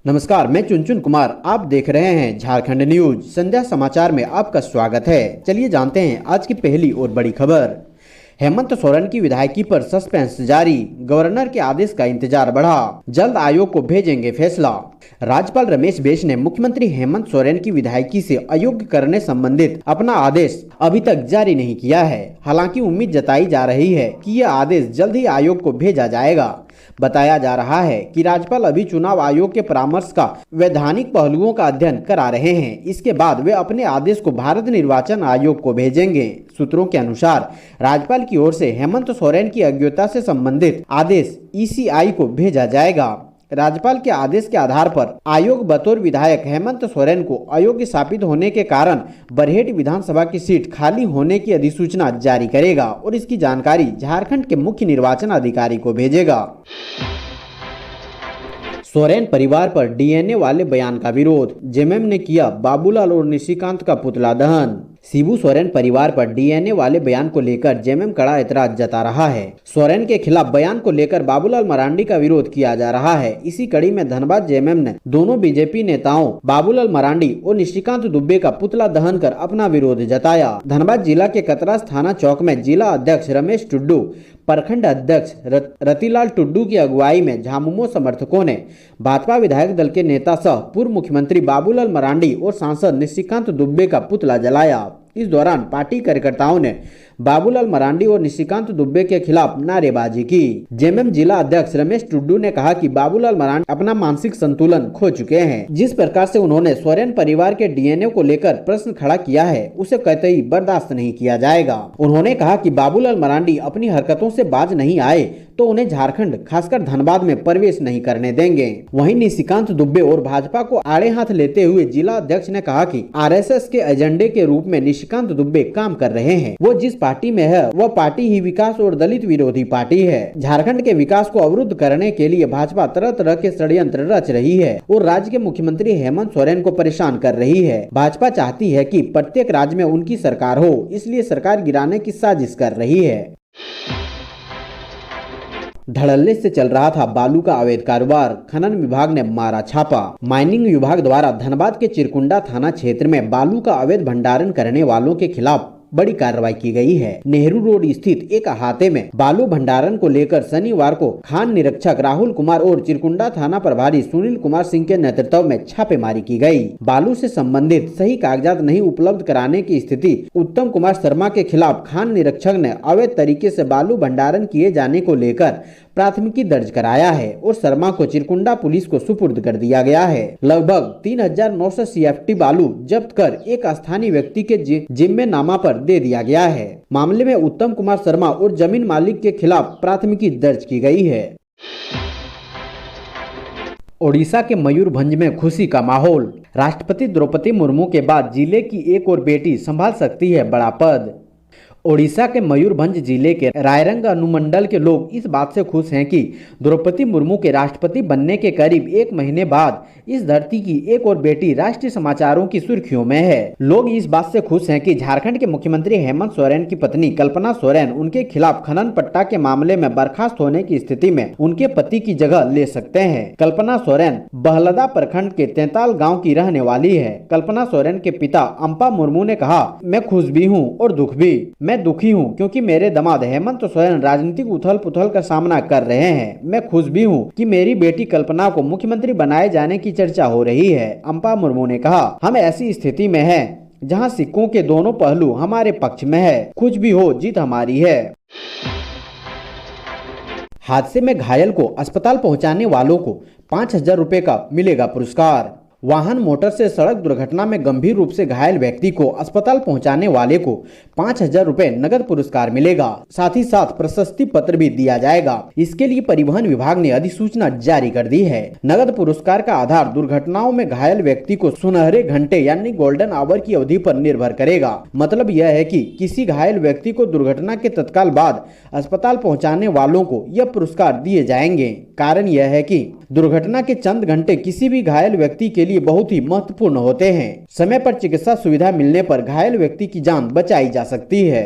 नमस्कार, मैं चुनचुन कुमार। आप देख रहे हैं झारखंड न्यूज। संध्या समाचार में आपका स्वागत है। चलिए जानते हैं आज की पहली और बड़ी खबर। हेमंत सोरेन की विधायकी पर सस्पेंस जारी, गवर्नर के आदेश का इंतजार बढ़ा, जल्द आयोग को भेजेंगे फैसला। राज्यपाल रमेश बैस ने मुख्यमंत्री हेमंत सोरेन की विधायकी से अयोग्य करने संबंधित अपना आदेश अभी तक जारी नहीं किया है। हालांकि उम्मीद जताई जा रही है कि यह आदेश जल्द ही आयोग को भेजा जाएगा। बताया जा रहा है कि राज्यपाल अभी चुनाव आयोग के परामर्श का वैधानिक पहलुओं का अध्ययन करा रहे हैं। इसके बाद वे अपने आदेश को भारत निर्वाचन आयोग को भेजेंगे। सूत्रों के अनुसार राज्यपाल की ओर से हेमंत सोरेन की अयोग्यता से संबंधित आदेश ईसीआई को भेजा जाएगा। राज्यपाल के आदेश के आधार पर आयोग बतौर विधायक हेमंत सोरेन को अयोग्य साबित होने के कारण बरहेट विधानसभा की सीट खाली होने की अधिसूचना जारी करेगा और इसकी जानकारी झारखंड के मुख्य निर्वाचन अधिकारी को भेजेगा। सोरेन परिवार पर डीएनए वाले बयान का विरोध, जेएमएम ने किया बाबूलाल और निशिकांत का पुतला दहन। शिबू सोरेन परिवार पर डीएनए वाले बयान को लेकर जेएमएम कड़ा ऐतराज जता रहा है। सोरेन के खिलाफ बयान को लेकर बाबूलाल मरांडी का विरोध किया जा रहा है। इसी कड़ी में धनबाद जेएमएम ने दोनों बीजेपी नेताओं बाबूलाल मरांडी और निशिकांत दुबे का पुतला दहन कर अपना विरोध जताया। धनबाद जिला के कतरास थाना चौक में जिला अध्यक्ष रमेश टुड्डू, प्रखंड अध्यक्ष रतिलाल टुड्डू की अगुवाई में झामुमो समर्थकों ने भाजपा विधायक दल के नेता सह पूर्व मुख्यमंत्री बाबूलाल मरांडी और सांसद निशिकांत दुबे का पुतला जलाया। इस दौरान पार्टी कार्यकर्ताओं ने बाबूलाल मरांडी और निशिकांत दुबे के खिलाफ नारेबाजी की। जेएमएम जिला अध्यक्ष रमेश टुड्डू ने कहा कि बाबूलाल मरांडी अपना मानसिक संतुलन खो चुके हैं। जिस प्रकार से उन्होंने सोरेन परिवार के डीएनए को लेकर प्रश्न खड़ा किया है, उसे कतई बर्दाश्त नहीं किया जाएगा। उन्होंने कहा कि बाबूलाल मरांडी अपनी हरकतों से बाज नहीं आए तो उन्हें झारखंड खासकर धनबाद में प्रवेश नहीं करने देंगे। वहीं निशिकांत दुबे और भाजपा को आड़े हाथ लेते हुए जिला अध्यक्ष ने कहा कि आरएसएस के एजेंडे के रूप में निशिकांत दुबे काम कर रहे हैं। वो जिस पार्टी में है वह पार्टी ही विकास और दलित विरोधी पार्टी है। झारखंड के विकास को अवरुद्ध करने के लिए भाजपा तरह तरह के षड्यंत्र रच रही है और राज्य के मुख्यमंत्री हेमंत सोरेन को परेशान कर रही है। भाजपा चाहती है कि प्रत्येक राज्य में उनकी सरकार हो, इसलिए सरकार गिराने की साजिश कर रही है। धड़ल्ले से चल रहा था बालू का अवैध कारोबार, खनन विभाग ने मारा छापा। माइनिंग विभाग द्वारा धनबाद के चिरकुंडा थाना क्षेत्र में बालू का अवैध भंडारण करने वालों के खिलाफ बड़ी कार्रवाई की गई है। नेहरू रोड स्थित एक अहाते में बालू भंडारण को लेकर शनिवार को खान निरीक्षक राहुल कुमार और चिरकुंडा थाना प्रभारी सुनील कुमार सिंह के नेतृत्व में छापेमारी की गई। बालू से संबंधित सही कागजात नहीं उपलब्ध कराने की स्थिति उत्तम कुमार शर्मा के खिलाफ खान निरीक्षक ने अवैध तरीके से बालू भंडारण किए जाने को लेकर प्राथमिकी दर्ज कराया है और शर्मा को चिरकुंडा पुलिस को सुपुर्द कर दिया गया है। लगभग 3900 सीएफटी बालू जब्त कर एक स्थानीय व्यक्ति के जिम्मेनामा पर दे दिया गया है। मामले में उत्तम कुमार शर्मा और जमीन मालिक के खिलाफ प्राथमिकी दर्ज की गई है। ओडिशा के मयूरभंज में खुशी का माहौल, राष्ट्रपति द्रौपदी मुर्मू के बाद जिले की एक और बेटी संभाल सकती है बड़ा पद। ओडिशा के मयूरभंज जिले के रायरंग अनुमंडल के लोग इस बात से खुश हैं कि द्रौपदी मुर्मू के राष्ट्रपति बनने के करीब एक महीने बाद इस धरती की एक और बेटी राष्ट्रीय समाचारों की सुर्खियों में है। लोग इस बात से खुश हैं कि झारखंड के मुख्यमंत्री हेमंत सोरेन की पत्नी कल्पना सोरेन उनके खिलाफ खनन पट्टा के मामले में बर्खास्त होने की स्थिति में उनके पति की जगह ले सकते हैं। कल्पना सोरेन बहलदा प्रखंड के तैताल गाँव की रहने वाली है। कल्पना सोरेन के पिता अम्पा मुर्मू ने कहा, मैं खुश भी हूँ और दुख भी। मैं दुखी हूं क्योंकि मेरे दामाद हेमंत सोरेन राजनीतिक उथल पुथल का सामना कर रहे हैं। मैं खुश भी हूं कि मेरी बेटी कल्पना को मुख्यमंत्री बनाए जाने की चर्चा हो रही है। अम्पा मुर्मू ने कहा, हम ऐसी स्थिति में हैं जहां सिक्कों के दोनों पहलू हमारे पक्ष में है। कुछ भी हो, जीत हमारी है। हादसे में घायल को अस्पताल पहुंचाने वालों को 5000 रुपए का मिलेगा पुरस्कार। वाहन मोटर से सड़क दुर्घटना में गंभीर रूप से घायल व्यक्ति को अस्पताल पहुंचाने वाले को 5000 रुपए नगद पुरस्कार मिलेगा। साथ ही साथ प्रशस्ति पत्र भी दिया जाएगा। इसके लिए परिवहन विभाग ने अधिसूचना जारी कर दी है। नगद पुरस्कार का आधार दुर्घटनाओं में घायल व्यक्ति को सुनहरे घंटे यानी गोल्डन आवर की अवधि पर निर्भर करेगा। मतलब यह है कि किसी घायल व्यक्ति को दुर्घटना के तत्काल बाद अस्पताल पहुँचाने वालों को यह पुरस्कार दिए जाएंगे। कारण यह है कि दुर्घटना के चंद घंटे किसी भी घायल व्यक्ति के लिए बहुत ही महत्वपूर्ण होते हैं। समय पर चिकित्सा सुविधा मिलने पर घायल व्यक्ति की जान बचाई जा सकती है।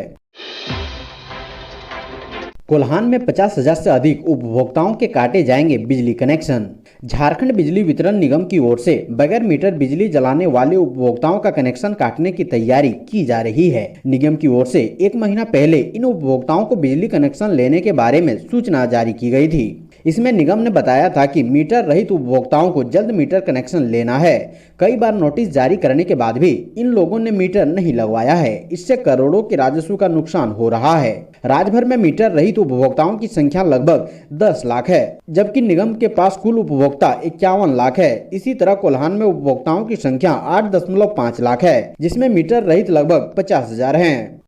कोल्हान में 50,000 से अधिक उपभोक्ताओं के काटे जाएंगे बिजली कनेक्शन। झारखंड बिजली वितरण निगम की ओर से बगैर मीटर बिजली जलाने वाले उपभोक्ताओं का कनेक्शन काटने की तैयारी की जा रही है। निगम की ओर से 1 महीना पहले इन उपभोक्ताओं को बिजली कनेक्शन लेने के बारे में सूचना जारी की गई थी। इसमें निगम ने बताया था कि मीटर रहित उपभोक्ताओं को जल्द मीटर कनेक्शन लेना है। कई बार नोटिस जारी करने के बाद भी इन लोगों ने मीटर नहीं लगवाया है। इससे करोड़ों के राजस्व का नुकसान हो रहा है। राज्य भर में मीटर रहित उपभोक्ताओं की संख्या लगभग 10 लाख है, जबकि निगम के पास कुल उपभोक्ता 51 लाख है। इसी तरह कोल्हान में उपभोक्ताओं की संख्या 8.5 लाख है, जिसमें मीटर रहित लगभग 50,000 हैं।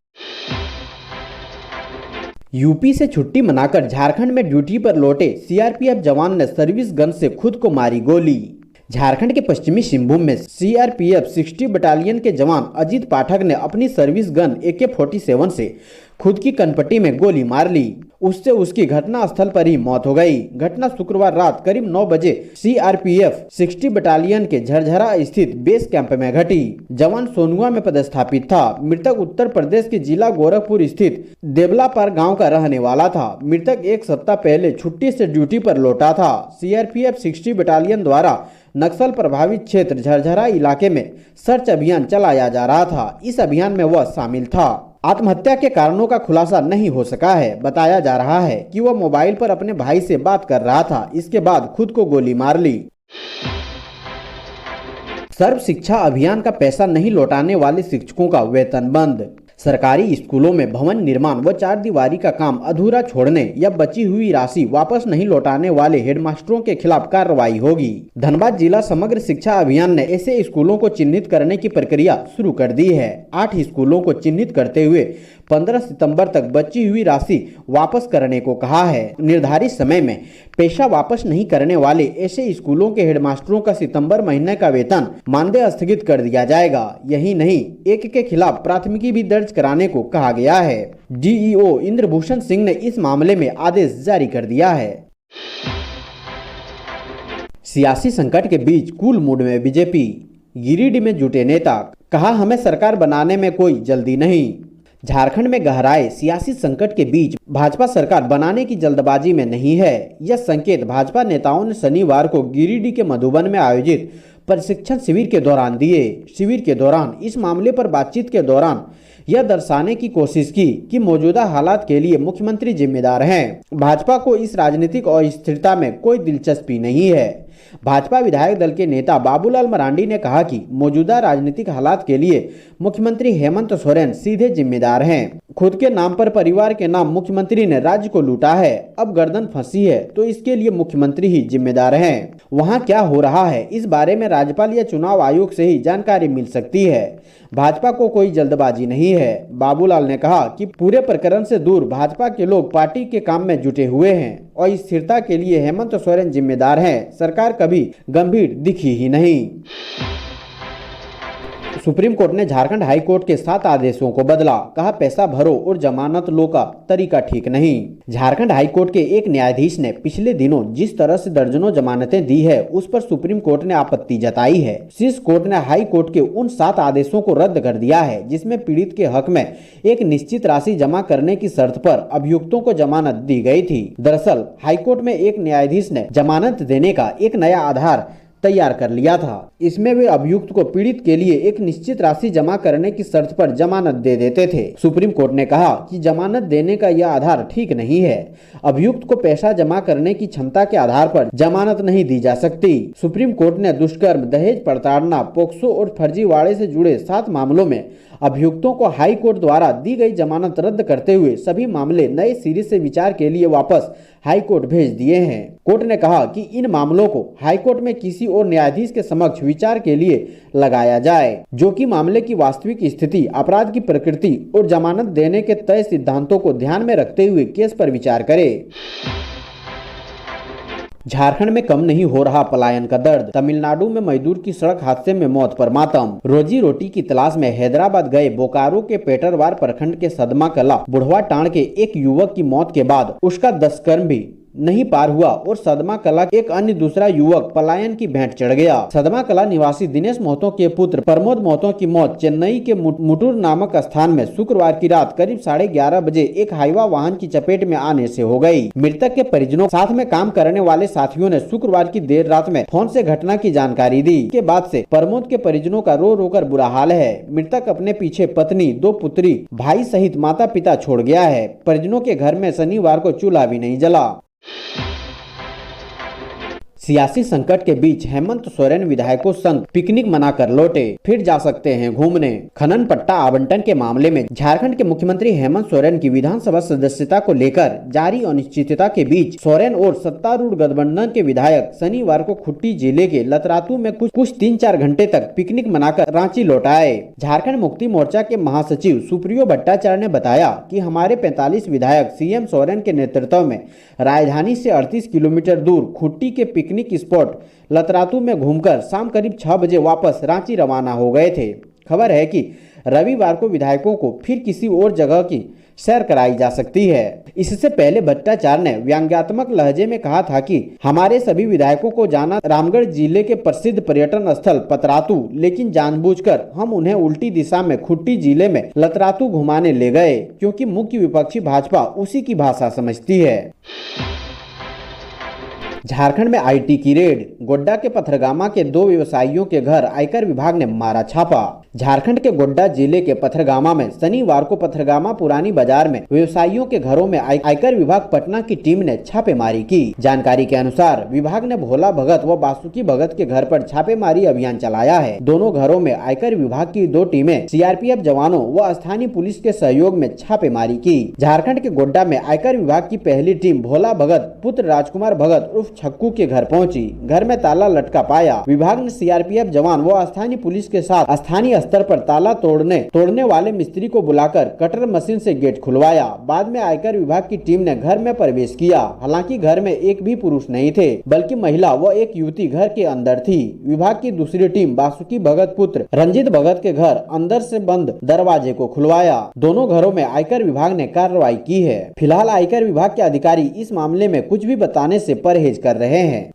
यूपी से छुट्टी मनाकर झारखंड में ड्यूटी पर लौटे सीआरपीएफ जवान ने सर्विस गन से खुद को मारी गोली। झारखंड के पश्चिमी सिंहभूम में सीआरपीएफ 60 बटालियन के जवान अजीत पाठक ने अपनी सर्विस गन AK-47 से खुद की कनपट्टी में गोली मार ली। उससे उसकी घटना स्थल पर ही मौत हो गई। घटना शुक्रवार रात करीब 9 बजे सीआरपीएफ 60 बटालियन के झरझरा स्थित बेस कैंप में घटी। जवान सोनुआ में पदस्थापित था। मृतक उत्तर प्रदेश के जिला गोरखपुर स्थित देवलापार गांव का रहने वाला था। मृतक 1 सप्ताह पहले छुट्टी से ड्यूटी पर लौटा था। सीआरपीएफ 60 बटालियन द्वारा नक्सल प्रभावित क्षेत्र झरझरा इलाके में सर्च अभियान चलाया जा रहा था। इस अभियान में वह शामिल था। आत्महत्या के कारणों का खुलासा नहीं हो सका है। बताया जा रहा है कि वह मोबाइल पर अपने भाई से बात कर रहा था। इसके बाद खुद को गोली मार ली। सर्व शिक्षा अभियान का पैसा नहीं लौटाने वाले शिक्षकों का वेतन बंद। सरकारी स्कूलों में भवन निर्माण व 4 दीवारी का काम अधूरा छोड़ने या बची हुई राशि वापस नहीं लौटाने वाले हेडमास्टरों के खिलाफ कार्रवाई होगी। धनबाद जिला समग्र शिक्षा अभियान ने ऐसे स्कूलों को चिन्हित करने की प्रक्रिया शुरू कर दी है। 8 स्कूलों को चिन्हित करते हुए 15 सितंबर तक बची हुई राशि वापस करने को कहा है। निर्धारित समय में पैसा वापस नहीं करने वाले ऐसे स्कूलों के हेडमास्टरों का सितंबर महीने का वेतन मानदेय स्थगित कर दिया जाएगा। यही नहीं, एक के खिलाफ प्राथमिकी भी दर्ज कराने को कहा गया है। डीईओ इंद्रभूषण सिंह ने इस मामले में आदेश जारी कर दिया है। सियासी संकट के बीच कूल मूड में बीजेपी। गिरिडीह में जुटे नेता, कहा हमें सरकार बनाने में कोई जल्दी नहीं। झारखंड में गहराए सियासी संकट के बीच भाजपा सरकार बनाने की जल्दबाजी में नहीं है। यह संकेत भाजपा नेताओं ने शनिवार को गिरिडीह के मधुबन में आयोजित प्रशिक्षण शिविर के दौरान दिए। शिविर के दौरान इस मामले पर बातचीत के दौरान यह दर्शाने की कोशिश की कि मौजूदा हालात के लिए मुख्यमंत्री जिम्मेदार हैं। भाजपा को इस राजनीतिक अस्थिरता में कोई दिलचस्पी नहीं है। भाजपा विधायक दल के नेता बाबूलाल मरांडी ने कहा कि मौजूदा राजनीतिक हालात के लिए मुख्यमंत्री हेमंत सोरेन सीधे जिम्मेदार हैं। खुद के नाम पर परिवार के नाम मुख्यमंत्री ने राज्य को लूटा है। अब गर्दन फंसी है तो इसके लिए मुख्यमंत्री ही जिम्मेदार हैं। वहां क्या हो रहा है इस बारे में राज्यपाल या चुनाव आयोग से ही जानकारी मिल सकती है। भाजपा को कोई जल्दबाजी नहीं है। बाबूलाल ने कहा कि पूरे प्रकरण से दूर भाजपा के लोग पार्टी के काम में जुटे हुए हैं और स्थिरता के लिए हेमंत सोरेन जिम्मेदार हैं। सरकार कभी गंभीर दिखी ही नहीं। सुप्रीम कोर्ट ने झारखंड हाई कोर्ट के 7 आदेशों को बदला। कहा पैसा भरो और जमानत लो का तरीका ठीक नहीं। झारखंड हाई कोर्ट के एक न्यायाधीश ने पिछले दिनों जिस तरह से दर्जनों जमानतें दी है उस पर सुप्रीम कोर्ट ने आपत्ति जताई है। शीर्ष कोर्ट ने हाई कोर्ट के उन 7 आदेशों को रद्द कर दिया है जिसमें पीड़ित के हक में एक निश्चित राशि जमा करने की शर्त पर अभियुक्तों को जमानत दी गई थी। दरअसल हाई कोर्ट में एक न्यायाधीश ने जमानत देने का एक नया आधार तैयार कर लिया था। इसमें वे अभियुक्त को पीड़ित के लिए एक निश्चित राशि जमा करने की शर्त पर जमानत दे देते थे। सुप्रीम कोर्ट ने कहा कि जमानत देने का यह आधार ठीक नहीं है। अभियुक्त को पैसा जमा करने की क्षमता के आधार पर जमानत नहीं दी जा सकती। सुप्रीम कोर्ट ने दुष्कर्म, दहेज प्रताड़ना, पोक्सो और फर्जीवाड़े से जुड़े 7 मामलों में अभियुक्तों को हाई कोर्ट द्वारा दी गई जमानत रद्द करते हुए सभी मामले नए सिरे से विचार के लिए वापस हाई कोर्ट भेज दिए हैं। कोर्ट ने कहा कि इन मामलों को हाई कोर्ट में किसी और न्यायाधीश के समक्ष विचार के लिए लगाया जाए, जो कि मामले की वास्तविक स्थिति, अपराध की प्रकृति और जमानत देने के तय सिद्धांतों को ध्यान में रखते हुए केस पर विचार करे। झारखंड में कम नहीं हो रहा पलायन का दर्द। तमिलनाडु में मजदूर की सड़क हादसे में मौत पर मातम। रोजी रोटी की तलाश में हैदराबाद गए बोकारो के पेटरवार प्रखंड के सदमा कला बुढ़वा टांड़ के एक युवक की मौत के बाद उसका दुष्कर्म भी नहीं पार हुआ और सदमा कला एक अन्य दूसरा युवक पलायन की भेंट चढ़ गया। सदमा कला निवासी दिनेश महतो के पुत्र प्रमोद महतो की मौत चेन्नई के मुटूर नामक स्थान में शुक्रवार की रात करीब 11:30 बजे एक हाईवा वाहन की चपेट में आने से हो गई। मृतक के परिजनों साथ में काम करने वाले साथियों ने शुक्रवार की देर रात में फोन से घटना की जानकारी दी। के बाद से प्रमोद के परिजनों का रो रो कर बुरा हाल है। मृतक अपने पीछे पत्नी, 2 पुत्री, भाई सहित माता पिता छोड़ गया है। परिजनों के घर में शनिवार को चूल्हा भी नहीं जला। सियासी संकट के बीच हेमंत सोरेन विधायकों संग पिकनिक मनाकर लौटे, फिर जा सकते हैं घूमने। खनन पट्टा आवंटन के मामले में झारखंड के मुख्यमंत्री हेमंत सोरेन की विधानसभा सदस्यता को लेकर जारी अनिश्चितता के बीच सोरेन और सत्तारूढ़ गठबंधन के विधायक शनिवार को खुट्टी जिले के लतरातू में कुछ 3-4 घंटे तक पिकनिक मनाकर रांची लौट आए। झारखंड मुक्ति मोर्चा के महासचिव सुप्रियो भट्टाचार्य ने बताया कि हमारे 45 विधायक सीएम सोरेन के नेतृत्व में राजधानी से 38 किलोमीटर दूर खुट्टी के पिकनिक स्पॉट लतरातू में घूमकर शाम करीब 6 बजे वापस रांची रवाना हो गए थे। खबर है कि रविवार को विधायकों को फिर किसी और जगह की सैर कराई जा सकती है। इससे पहले भट्टाचार्य ने व्यंग्यात्मक लहजे में कहा था कि हमारे सभी विधायकों को जाना रामगढ़ जिले के प्रसिद्ध पर्यटन स्थल पतरातू, लेकिन जानबूझकर हम उन्हें उल्टी दिशा में खुट्टी जिले में लतरातू घुमाने ले गए, क्योंकि मुख्य विपक्षी भाजपा उसी की भाषा समझती है। झारखंड में आईटी की रेड, गोड्डा के पथरगामा के 2 व्यवसायियों के घर आयकर विभाग ने मारा छापा। झारखंड के गोड्डा जिले के पथरगामा में शनिवार को पथरगामा पुरानी बाजार में व्यवसायियों के घरों में आयकर विभाग पटना की टीम ने छापेमारी की। जानकारी के अनुसार विभाग ने भोला भगत व बासुकी भगत के घर पर छापेमारी अभियान चलाया है। दोनों घरों में आयकर विभाग की 2 टीमें सीआरपीएफ जवानों व स्थानीय पुलिस के सहयोग में छापेमारी की। झारखंड के गोड्डा में आयकर विभाग की पहली टीम भोला भगत पुत्र राजकुमार भगत उर्फ छक्कू के घर पहुंची। घर में ताला लटका पाया। विभाग ने सीआरपीएफ जवान व स्थानीय पुलिस के साथ स्थानीय स्तर पर ताला तोड़ने वाले मिस्त्री को बुलाकर कटर मशीन से गेट खुलवाया। बाद में आयकर विभाग की टीम ने घर में प्रवेश किया। हालांकि घर में एक भी पुरुष नहीं थे, बल्कि महिला व एक युवती घर के अंदर थी। विभाग की दूसरी टीम बासुकी भगत पुत्र रंजीत भगत के घर अंदर से बंद दरवाजे को खुलवाया। दोनों घरों में आयकर विभाग ने कार्रवाई की है। फिलहाल आयकर विभाग के अधिकारी इस मामले में कुछ भी बताने से परहेज कर रहे हैं।